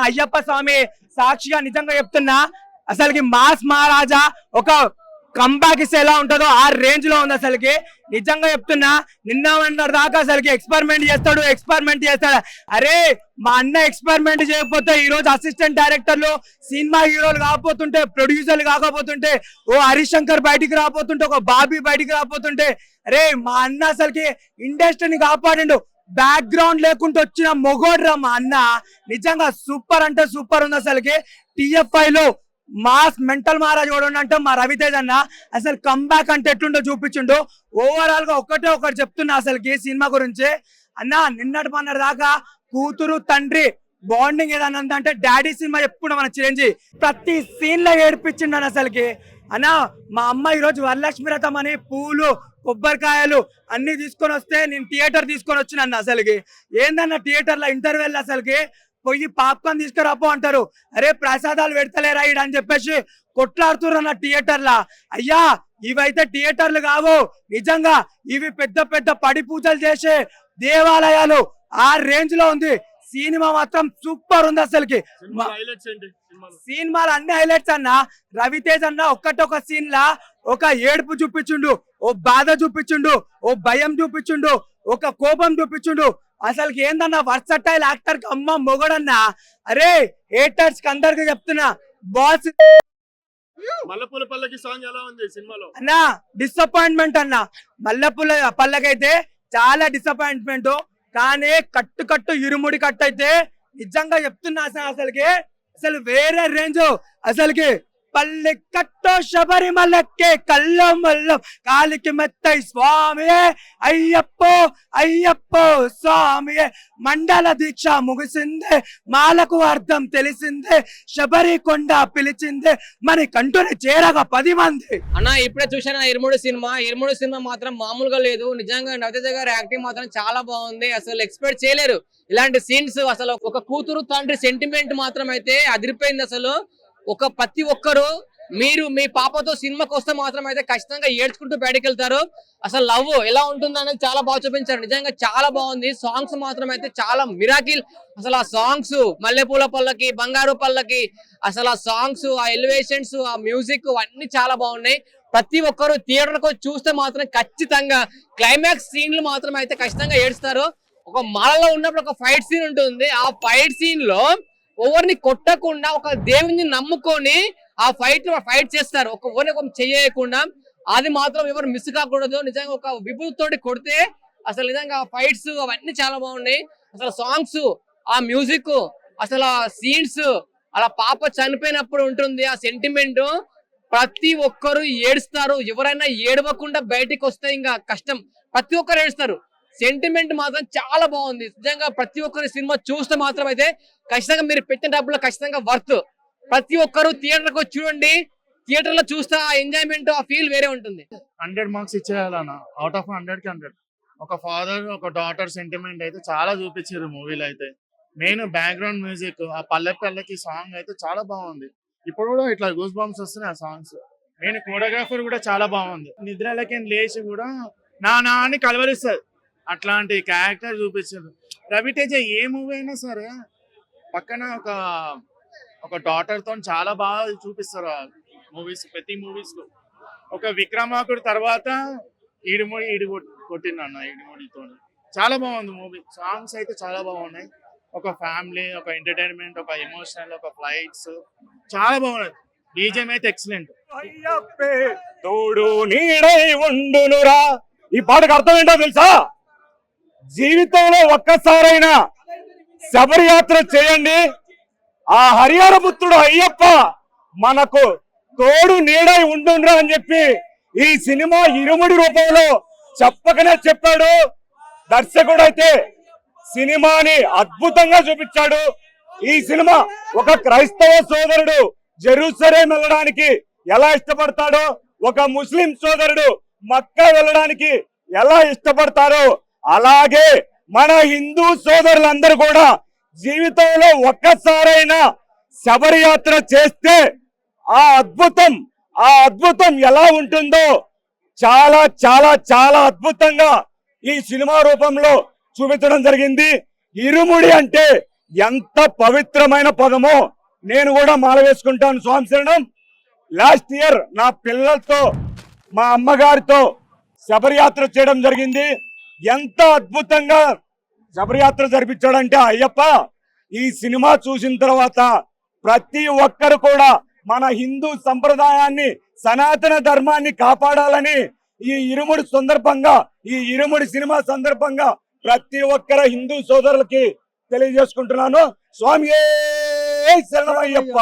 అయ్యప్ప స్వామి సాక్షిగా నిజంగా చెప్తున్నా, అసలుకి మాస్ మహారాజా ఒక కంబ్యాక్ ఇస్తే ఎలా ఉంటుందో ఆ రేంజ్ లో ఉంది. అసలుకి నిజంగా చెప్తున్నా, నిన్న దాకా అసలుకి ఎక్స్పెరిమెంట్ చేస్తాడు. అరే మా అన్న ఎక్స్పెరిమెంట్ చేయకపోతే ఈ రోజు అసిస్టెంట్ డైరెక్టర్లు, సినిమా హీరోలు కాకపోతుంటే, ప్రొడ్యూసర్లు కాకపోతుంటే, ఓ హరిశంకర్ బయటికి రాపోతుంటే, ఒక బాబీ బయటికి రాపోతుంటే, అరే మా అన్న అసలుకి ఇండస్ట్రీని కాపాడిండు. బ్యాక్గ్రౌండ్ లేకుండా వచ్చిన మొగోడ్రా మా అన్న. నిజంగా సూపర్ అంటే సూపర్ ఉంది. అసలుకి TFI లో మాస్ మెంటల్ మహారాజ్ కూడా అంటే మా రవితేజ్ అన్న అసలు కంబ్యాక్ అంటే ఎట్లుండో చూపించిండు. ఓవరాల్ గా ఒకటి చెప్తున్నా అసలుకి సినిమా గురించి అన్న, నిన్నటి మొన్నటి దాకా కూతురు తండ్రి బాండింగ్ ఏదన్నా అంటే డాడీ సినిమా ఎప్పుడు మన చిరంజీవి ప్రతి సీన్ లో ఏడిపించిండు అని. అసలుకి అన్న మా అమ్మ ఈ రోజు వరలక్ష్మి రథం అని పూలు కొబ్బరికాయలు అన్ని తీసుకొని వస్తే నేను థియేటర్ తీసుకొని వచ్చిన అన్న. అసలుకి ఏందన్న థియేటర్ లో ఇంటర్వెల్ అసలుకి పోయి పాప్కార్న్ తీసుకురాపో అంటారు. అరే ప్రసాదాలు పెడతలేరా ఇడ అని చెప్పేసి కొట్లాడుతున్నారు అన్న థియేటర్ లా. అయ్యా ఇవైతే థియేటర్లు కావు, నిజంగా ఇవి పెద్ద పెద్ద పడి పూజలు చేసే దేవాలయాలు. ఆ రేంజ్ లో ఉంది సినిమా, మాత్రం సూపర్ ఉంది. అసలుకి సినిమాలు అన్ని హైలైట్స్ అన్న. రవితేజ్ అన్న ఒక్క సీన్ లా ఒక ఏడుపు చూపించుండు, ఓ బాధ చూపించుండు, ఓ భయం చూపించుండు, ఒక కోపం చూపించుండు. అసలుకి ఏందన్న వర్సటైల్ యాక్టర్ కి అమ్మ మొగడన్నా. అరే హేటర్స్ కి అందరికి చెప్తున్నా, బాస్ మల్లెపూల పల్లకి సాంగ్ ఎలా ఉంది సినిమాలో అన్న? డిసప్పాయింట్మెంట్ అన్న. మల్లెపూల పల్లకైతే చాలా డిసప్పాయింట్మెంట్, కానీ కట్టు ఇరుముడి కట్టు అయితే నిజంగా చెప్తున్నా అసలుకి అసలు వేరే రేంజ్. అసలుకి పల్లె కట్టో శబరిమలకే కళ్ళం మల్లం కాలికి మెత్తై స్వామియే అయ్యప్పో స్వామియే. మండల దీక్ష ముగిసిందే, మాలకు అర్థం తెలిసిందే, శబరి కొండ పిలిచిందే, మరి కంటూనే చేరగా 10 మంది. అన్న ఇప్పుడే చూసాను ఇరుముడి సినిమా మాత్రం మామూలుగా లేదు. నిజంగా రవితేజ గారి యాక్టింగ్ మాత్రం చాలా బాగుంది. అసలు ఎక్స్పెక్ట్ చేయలేరు ఇలాంటి సీన్స్. అసలు ఒక కూతురు తండ్రి సెంటిమెంట్ మాత్రం అయితే అదిరిపోయింది. అసలు ప్రతి ఒక్కరు మీరు మీ పాపతో సినిమాకి వస్తే మాత్రం అయితే ఖచ్చితంగా ఏడ్చుకుంటూ బయటకు వెళ్తారు. అసలు లవ్ ఎలా ఉంటుంది అనేది చాలా బాగా చూపించారు. నిజంగా చాలా బాగుంది. సాంగ్స్ మాత్రం అయితే చాలా మిరాకిల్. అసలు ఆ సాంగ్స్ మల్లెపూల పల్లకి, బంగారు పల్లకి, అసలు ఆ సాంగ్స్, ఆ ఎలివేషన్స్, ఆ మ్యూజిక్ అన్ని చాలా బాగున్నాయి. ప్రతి ఒక్కరు థియేటర్ కు చూస్తే మాత్రం ఖచ్చితంగా క్లైమాక్స్ సీన్లు మాత్రం అయితే ఖచ్చితంగా ఏడుస్తారు. ఒక మాలలో ఉన్నప్పుడు ఒక ఫైట్ సీన్ ఉంటుంది. ఆ ఫైట్ సీన్ లో ఎవరిని కొట్టకుండా ఒక దేవుని నమ్ముకొని ఆ ఫైట్ చేస్తారు, ఎవరిని చేయకుండా. అది మాత్రం ఎవరు మిస్ కాకూడదు. నిజంగా ఒక విభూతితోటి కొడితే అసలు నిజంగా ఫైట్స్ అవన్నీ చాలా బాగున్నాయి. అసలు సాంగ్స్, ఆ మ్యూజిక్, అసలు ఆ సీన్స్, అలా పాప చనిపోయినప్పుడు ఉంటుంది ఆ సెంటిమెంట్. ప్రతి ఒక్కరు ఏడుస్తారు. ఎవరైనా ఏడవకుండా బయటికి వస్తే ఇంకా కష్టం. ప్రతి ఒక్కరు ఏడుస్తారు. సెంటిమెంట్ మాత్రం చాలా బాగుంది. నిజంగా ప్రతి ఒక్కరి సినిమా చూస్తే మాత్రం అయితే ఖచ్చితంగా మీరు పెట్టిన డబ్బులు ఖచ్చితంగా వర్త్. ప్రతి ఒక్కరు థియేటర్ కు చూడండి. థియేటర్ లో చూస్తే ఆ ఎంజాయ్మెంట్, ఆ ఫీల్ వేరే ఉంటుంది. 100 మార్క్స్ ఇచ్చేయాలన్న. అవుట్ ఆఫ్ 100 కి 100. ఒక ఫాదర్ ఒక డాటర్ సెంటిమెంట్ అయితే చాలా చూపించారు మూవీలో. అయితే మెయిన్ బ్యాక్గ్రౌండ్ మ్యూజిక్, ఆ పల్లెకి సాంగ్ అయితే చాలా బాగుంది. ఇప్పుడు కూడా ఇట్లా గూస్ బంప్స్ వస్తున్నాయి ఆ సాంగ్స్. మెయిన్ కోరియోగ్రాఫర్ కూడా చాలా బాగుంది. నిద్రలకి లేచి కూడా నా అని కలవరిస్తుంది. అట్లాంటి క్యారెక్టర్ చూపించారు. రవితేజ ఏ మూవీ అయినా సరే పక్కన ఒక డాటర్ తో చాలా బాగా చూపిస్తారు మూవీస్. ప్రతి మూవీస్ లో ఒక విక్రమార్కుడు తర్వాత ఈడిమూడి కొట్టిందన్న. ఈడిమూడితో చాలా బాగుంది మూవీ. సాంగ్స్ అయితే చాలా బాగున్నాయి. ఒక ఫ్యామిలీ, ఒక ఎంటర్టైన్మెంట్, ఒక ఎమోషనల్, ఒక ఫ్లైట్స్ చాలా బాగున్నాయి. బీజం అయితే ఎక్సలెంట్. తోడు నీడై ఉండునురా, ఈ పాటకు అర్థం ఏంటో తెలుసా? జీవితంలో ఒక్కసారైనా శబరియాత్ర చేయండి. ఆ హరిహర పుత్రుడు అయ్యప్ప మనకు తోడు నీడై ఉండునురా అని చెప్పి ఈ సినిమా ఇరుముడి రూపంలో చెప్పకనే చెప్పాడు. దర్శకుడు అయితే సినిమాని అద్భుతంగా చూపించాడు. ఈ సినిమా ఒక క్రైస్తవ సోదరుడు జెరూసలేం వెళ్ళడానికి ఎలా ఇష్టపడతాడో, ఒక ముస్లిం సోదరుడు మక్కా వెళ్ళడానికి ఎలా ఇష్టపడతారో, అలాగే మన హిందూ సోదరులందరూ కూడా జీవితంలో ఒక్కసారైనా శబరియాత్ర చేస్తే ఆ అద్భుతం ఎలా ఉంటుందో చాలా చాలా చాలా అద్భుతంగా ఈ సినిమా రూపంలో చూపించడం జరిగింది. ఇరుముడి అంటే ఎంత పవిత్రమైన పదమో. నేను కూడా మాల వేసుకుంటాను స్వామి శరణం. లాస్ట్ ఇయర్ నా పిల్లలతో మా అమ్మగారితో శబరియాత్ర చేయడం జరిగింది. ఎంత అద్భుతంగా శబరియాత్ర జరిపించాడంటే అయ్యప్ప, ఈ సినిమా చూసిన తర్వాత ప్రతి ఒక్కరు కూడా మన హిందూ సంప్రదాయాన్ని, సనాతన ధర్మాన్ని కాపాడాలని ఈ ఇరుముడి సినిమా సందర్భంగా ప్రతి ఒక్కరు హిందూ సోదరులకి తెలియజేసుకుంటున్నాను. స్వామి శరణమయ్యప్ప.